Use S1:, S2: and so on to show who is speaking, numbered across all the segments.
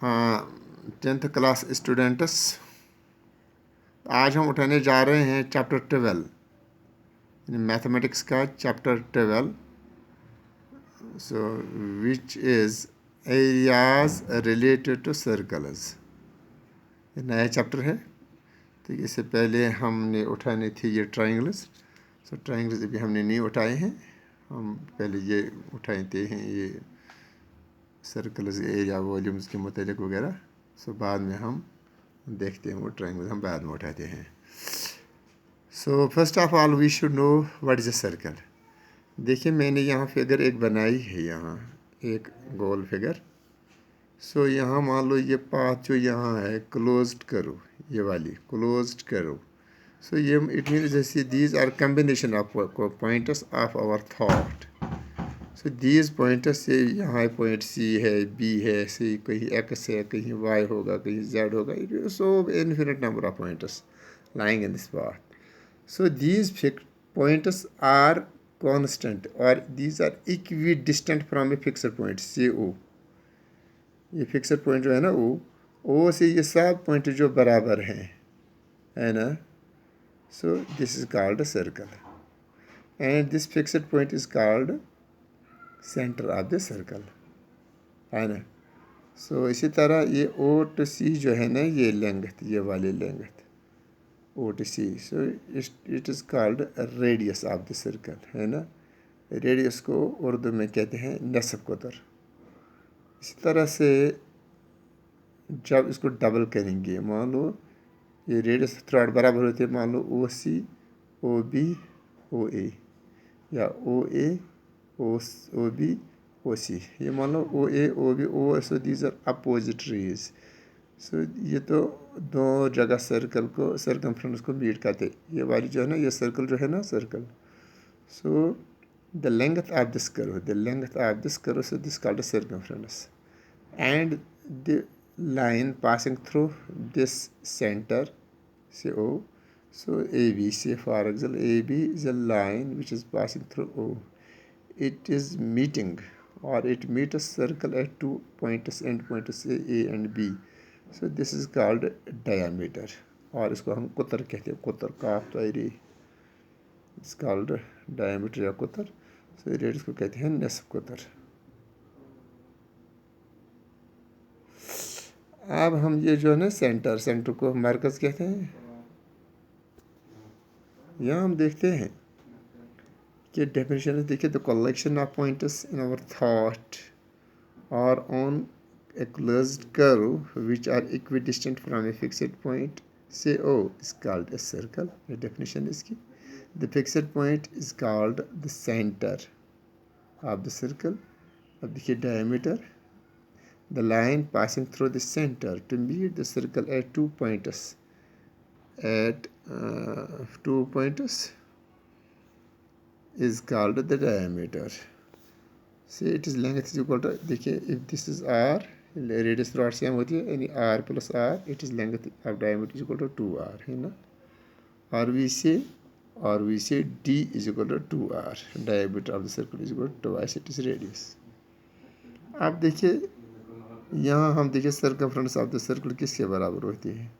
S1: 10th class students, आज हम उठाने जा रहे हैं चैप्टर 12 मैथमेटिक्स का chapter 12, so which is areas related to circles. ये नया चैप्टर है। तो इससे पहले हमने उठाने थे ये ट्रायंगल्स। सो ट्रायंगल्स अभी हमने नहीं उठाए हैं, हम पहले ये उठाते हैं ये सर्कल्स एरिया वॉल्यूम्स के मुतालिक वगैरह। सो बाद में हम देखते हैं वो ट्रायंगल्स हम बाद में उठाते हैं। So first of all we should know what is a circle. देखिए मैंने यहाँ फिगर एक बनाई है, यहाँ एक गोल फिगर। सो यहाँ मान लो ये पाथ जो यहाँ है क्लोज्ड करो, ये वाली क्लोज्ड करो। सो ये इट मीन जैसे these are combination of points of our thought. So these points से यहाँ पॉइंट सी है, बी है, सी कहीं एक्स है, कहीं वाई होगा, कहीं जेड होगा। It is so infinite number of points lying in this path. So these points are constant or these are equidistant from a fixed point say O. ये fixed point जो है ना O से ये सब पॉइंट जो बराबर हैं, है ना। So this is called a circle and this fixed point is called centre of the circle, है ना। सो इसी तरह ये O to C जो है ना, ये लेंथ, ये वाली length O to C, so it is called radius of the circle, है ना। रेडियस को उर्दू में कहते हैं नस्ब कुतर। इसी तरह से जब इसको डबल करेंगे, मान लो ये रेडियस थ्रेड बराबर होते हैं, मान लो OC OB OA या OA OB OC, ये मान लो OA OB O, so these are opposite rays. So ये तो दो जगह सर्कल को सर्कमफ्रेंस को मीट करते। ये वाली जो है ना, ये सर्कल जो है ना circle. So the length of this करो, द लेंथ ऑफ दिस करो, so this called circumference and the line passing through this centre से O. So AB, say for example AB is a line which is passing through O. It is meeting or it meets a circle at two points, end points A and B. So this is called diameter, और इसको हम कुतर कहते हैं, कुतर काफ तायरी, it's called diameter या कुतर। So radius को कहते हैं नस्ब कुतर। अब हम ये जो है ना सेंटर को मरकज़ कहते हैं। यहाँ हम देखते हैं कि डेफिनेशन देखिए, the collection of points in our thought और on a closed curve which are equidistant from a fixed point say O is called a circle. The definition is key. The fixed point is called the center of the circle of the diameter. The line passing through the center to meet the circle at two points is called the diameter. See, it is length is equal to, देखिए if this is R, radius रॉड same होती है, यानी R plus R, it is length of diameter is equal to 2R, है ना। और we say D is equal to 2R, diameter of the circle is equal to twice it is radius. अब देखिए यहाँ हम देखिए सर्कमफ्रेंस ऑफ द सर्कल किसके बराबर होती है।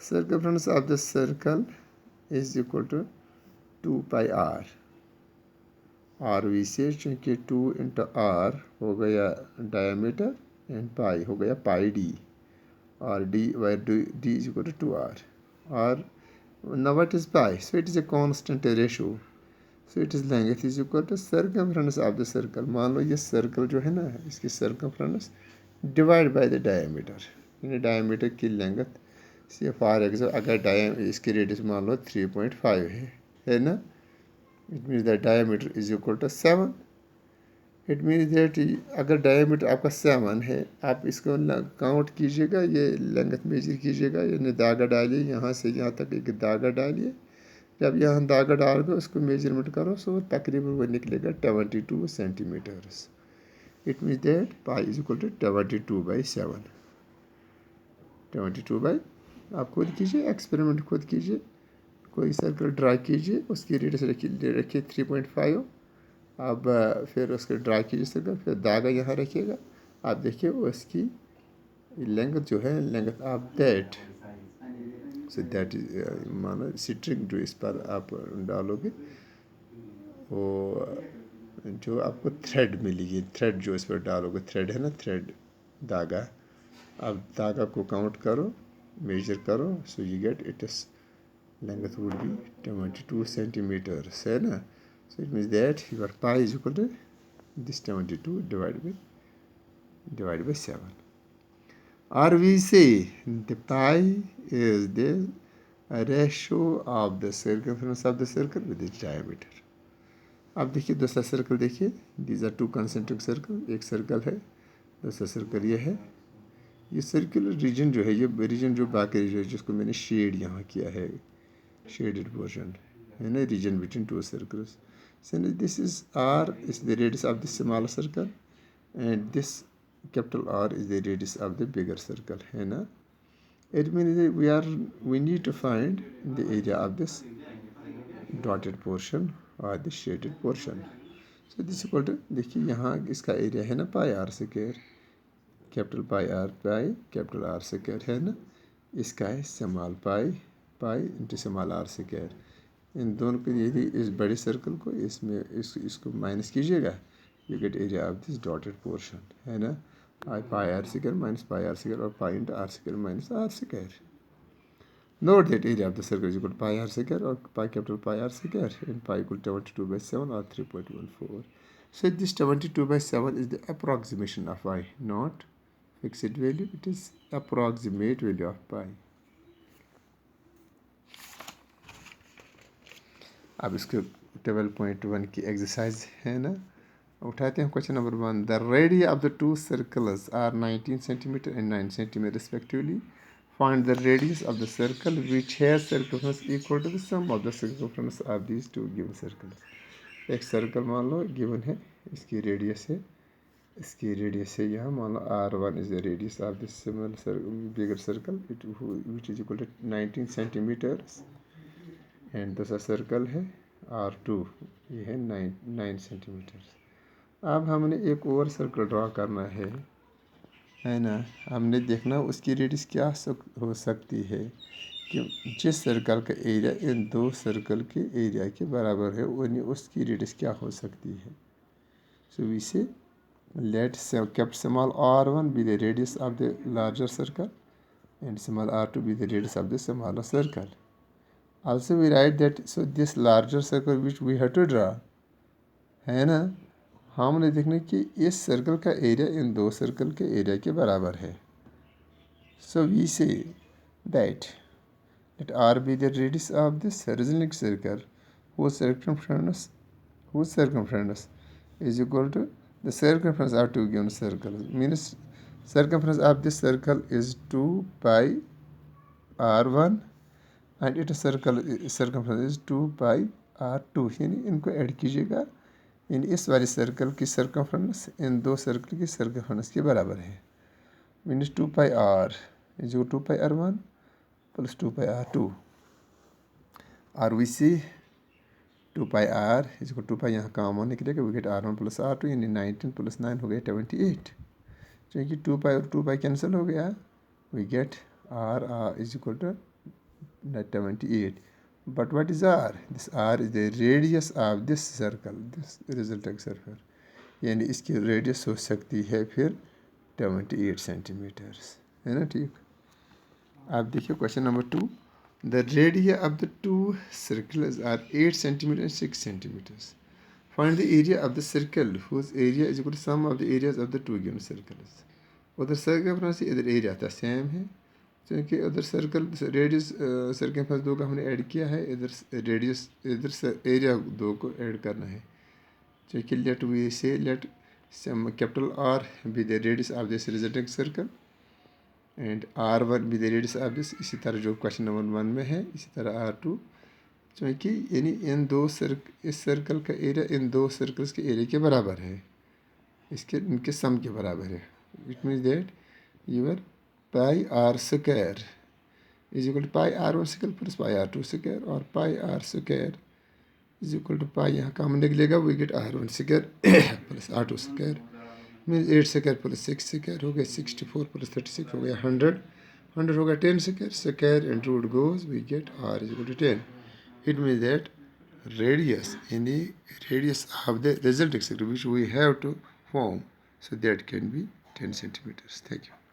S1: Circumference of the circle is equal to 2πR, और वी से चूँकि 2 इंटू R हो गया डायमीटर एंड पाई हो गया पाई डी, और D is equal to 2R, और now what is pi? So it is a constant ratio. So it is length is equal to circumference of the circle. मान लो ये circle जो है ना, इसकी circumference divide by the diameter, यानी diameter की length से फॉर एग्जाम्पल अगर इसकी रेडियस मान लो 3.5 है ना, it means the diameter is equal to 7। It means that अगर डायमीटर आपका 7 है, आप इसको काउंट कीजिएगा, ये लेंथ मेजर कीजिएगा, यानी दागा डालिए, यहाँ से यहाँ तक एक दागा डालिए। जब यहाँ दागा डाल कर उसको मेजरमेंट करो, सो तकरीबन वो निकलेगा 22 centimeters. It means that pi is equal to 22/7। 22 आप खुद कीजिए, एक्सपेरिमेंट खुद कीजिए, कोई सर्कल ड्रा कीजिए, उसकी रेडियस रखिए 3.5। अब फिर उसके ड्रा कीजिए सर्कल, फिर दागा यहाँ रखिएगा, आप देखिए उसकी लेंथ जो है, length of that, so that is मानो स्ट्रिंग जो इस पर आप डालोगे वो जो आपको थ्रेड मिलेगी, थ्रेड जो इस पर डालोगे, थ्रेड है ना, थ्रेड धागा, अब धागा को काउंट करो, मेजर करो, so you get it is length would be 22 centimeters, है ना. So it means that your pi is equal to this 22 divided by 7. Or we say the pi is the ratio of the circumference of the circle with its diameter. अब देखिए दूसरा circle देखिए, these are 2 concentric circle, एक circle है, दूसरा circle ये है. ये सर्कुलर रीजन जो है, ये रीजन जो बाकी रीजन जिसको मैंने शेड यहाँ किया है, शेडेड पोर्शन है ना, region between 2 circles. So this is R is the radius of the smaller circle and this capital R is the radius of the bigger circle, है ना. It means that we need to find the area of this dotted portion or the shaded portion. So this is equal to, देखिए यहाँ इसका area है ना pi R square, capital pi R pi capital R square है ना, इसका है small pi pi into small R square. इन दोनों को यदि इस बड़े सर्कल को इसमें इसको माइनस कीजिएगा, you get area of this dotted portion, है ना. Pi R square minus pi R square और pi into R square minus R square. Note that area of the circle is equal to pi r square or pi capital pi r square and pi equal to 22/7 or 3.14. So this 22/7 is the approximation of pi, not fixed value. It is approximate value of pi. अब इसको 12.1 की exercise है ना, उठाते हैं question number 1. The radius of the two circles are 19 centimeter and 9 centimeter respectively. Find the radius of the circle which has circumference equal to the sum of the circumference of these two given circles. एक circle मान लो given है, इसकी radius है, इसकी radius है यहाँ मान लो R1 is the radius of this bigger circle which is equal to 19 centimeters and दूसरा सर्कल है R2, ये है 9 centimeters. अब हमने एक और सर्कल ड्रा करना है ना. हमने देखना उसकी रेडियस क्या हो सकती है कि जिस सर्कल का एरिया इन दो सर्कल के एरिया के बराबर है उसकी रेडियस क्या हो सकती है. So we say let capital small r1 be the radius of the larger circle and small r2 be the radius of the smaller circle. Also we write that so this larger circle which we have to draw, है ना. हमने देखना कि इस circle का area in दो circle के area के बराबर है. So we say that let R be the radius of this horizontal circle whose circumference is equal to the circumference of two given circles. Means circumference of this circle is 2 pi R1 and its circumference is 2 pi R2. यानी इनको add कीजिएगा, इन इस वाले circle की circumference इन दो circle की circumference के बराबर है. Means 2 pi R is 2 pi R1 plus 2 pi R2. और we see 2 pi R is 2 pi यहाँ काम होने के लिए we get R1 plus R2 यानी 19 प्लस 9 हो गया 28. क्योंकि 2 पाई और 2 पाई कैंसिल हो गया, we get R is equal to 28. But what is R? This R is the radius of this circle, this resulting circle. यानी इसकी रेडियस हो सकती है फिर 28 सेंटीमीटर्स, है ना. ठीक. आप देखिए question number 2. The radii of the two circles are 8 centimeters and 6 centimeters. Find the area of the circle whose area is equal to sum of the areas of the two given circles. उधर circle इधर area था same है, क्योंकि उधर circle radius circumference दो का हमने add किया है, इधर रेडियस इधर एरिया दो को ऐड करना है. क्योंकि late we say let capital R B the radius of this resulting circle and R1 be the radius of this. इसी तरह जो क्वेश्चन नंबर 1 में है इसी तरह R2. क्योंकि यानी इन दो इस सर्कल का एरिया इन दो सर्कल्स के एरिया के बराबर है, इनके सम के बराबर है. It means that your pi R square is equal to pi R1 square plus pi R2 square और pi R square is equal to pi यहाँ कॉमन निकलेगा, we get R1 square plus R2 square. Means 8 square plus 6 square हो गया 64 plus 36 हो गया 100 हो गया 10 square square and root goes we get r is equal to 10. It means that radius in the radius of the resulting sector which we have to form, so that can be 10 centimeters. Thank you.